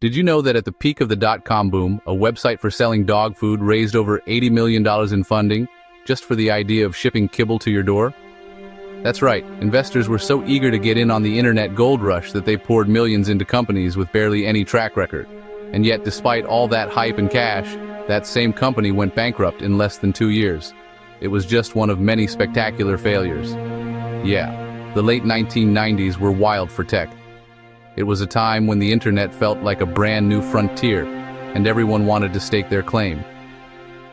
Did you know that at the peak of the dot-com boom, a website for selling dog food raised over $80 million in funding just for the idea of shipping kibble to your door? That's right, investors were so eager to get in on the internet gold rush that they poured millions into companies with barely any track record. And yet, despite all that hype and cash, that same company went bankrupt in less than 2 years. It was just one of many spectacular failures. Yeah, the late 1990s were wild for tech. It was a time when the internet felt like a brand new frontier, and everyone wanted to stake their claim.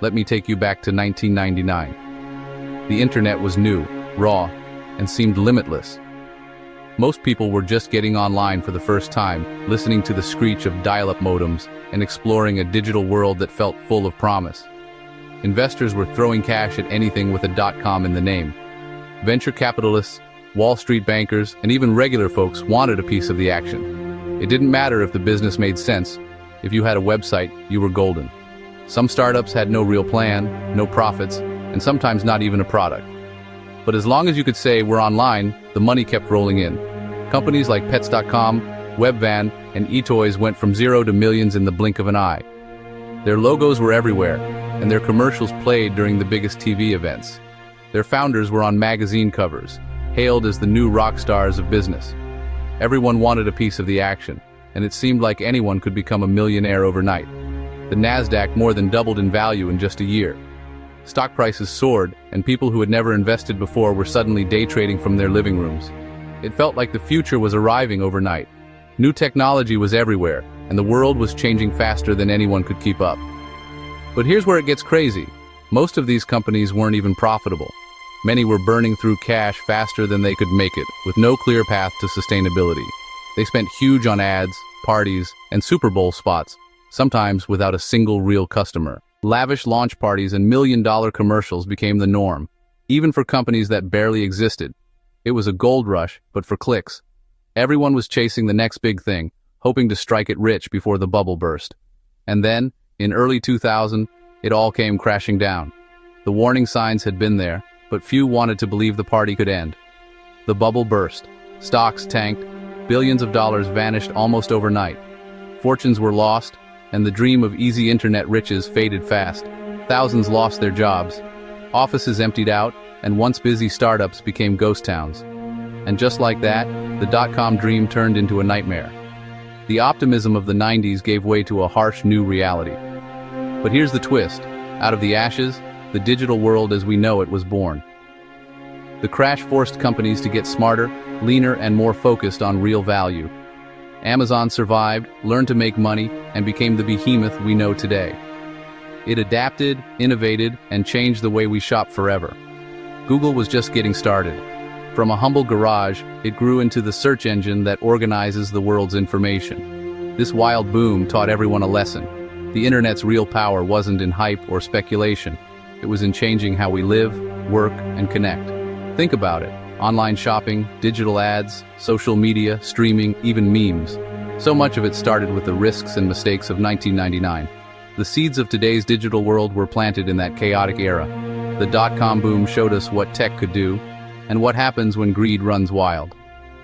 Let me take you back to 1999. The internet was new, raw, and seemed limitless. Most people were just getting online for the first time, listening to the screech of dial-up modems and exploring a digital world that felt full of promise. Investors were throwing cash at anything with a .com in the name. Venture capitalists, Wall Street bankers, and even regular folks wanted a piece of the action. It didn't matter if the business made sense. If you had a website, you were golden. Some startups had no real plan, no profits, and sometimes not even a product. But as long as you could say we're online, the money kept rolling in. Companies like Pets.com, Webvan, and eToys went from zero to millions in the blink of an eye. Their logos were everywhere, and their commercials played during the biggest TV events. Their founders were on magazine covers, hailed as the new rock stars of business. Everyone wanted a piece of the action, and it seemed like anyone could become a millionaire overnight. The Nasdaq more than doubled in value in just a year. Stock prices soared, and people who had never invested before were suddenly day trading from their living rooms. It felt like the future was arriving overnight. New technology was everywhere, and the world was changing faster than anyone could keep up. But here's where it gets crazy. Most of these companies weren't even profitable. Many were burning through cash faster than they could make it, with no clear path to sustainability. They spent huge on ads, parties, and Super Bowl spots, sometimes without a single real customer. Lavish launch parties and million-dollar commercials became the norm, even for companies that barely existed. It was a gold rush, but for clicks. Everyone was chasing the next big thing, hoping to strike it rich before the bubble burst. And then, in early 2000, it all came crashing down. The warning signs had been there, but few wanted to believe the party could end. The bubble burst. Stocks tanked. Billions of dollars vanished almost overnight. Fortunes were lost, and the dream of easy internet riches faded fast. Thousands lost their jobs. Offices emptied out, and once busy startups became ghost towns. And just like that, the dot-com dream turned into a nightmare. The optimism of the 90s gave way to a harsh new reality. But here's the twist. Out of the ashes, the digital world as we know it was born. The crash forced companies to get smarter, leaner, and more focused on real value. Amazon survived, learned to make money, and became the behemoth we know today. It adapted, innovated, and changed the way we shop forever. Google was just getting started. From a humble garage, it grew into the search engine that organizes the world's information. This wild boom taught everyone a lesson. The internet's real power wasn't in hype or speculation. It was in changing how we live, work, and connect. Think about it. Online shopping, digital ads, social media, streaming, even memes. So much of it started with the risks and mistakes of 1999. The seeds of today's digital world were planted in that chaotic era. The dot-com boom showed us what tech could do, and what happens when greed runs wild.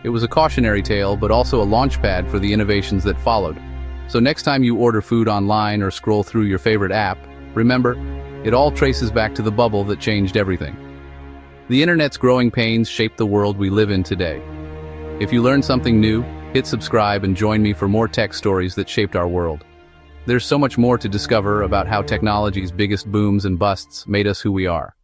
It was a cautionary tale, but also a launchpad for the innovations that followed. So next time you order food online or scroll through your favorite app, remember, it all traces back to the bubble that changed everything. The internet's growing pains shape the world we live in today. If you learned something new, hit subscribe and join me for more tech stories that shaped our world. There's so much more to discover about how technology's biggest booms and busts made us who we are.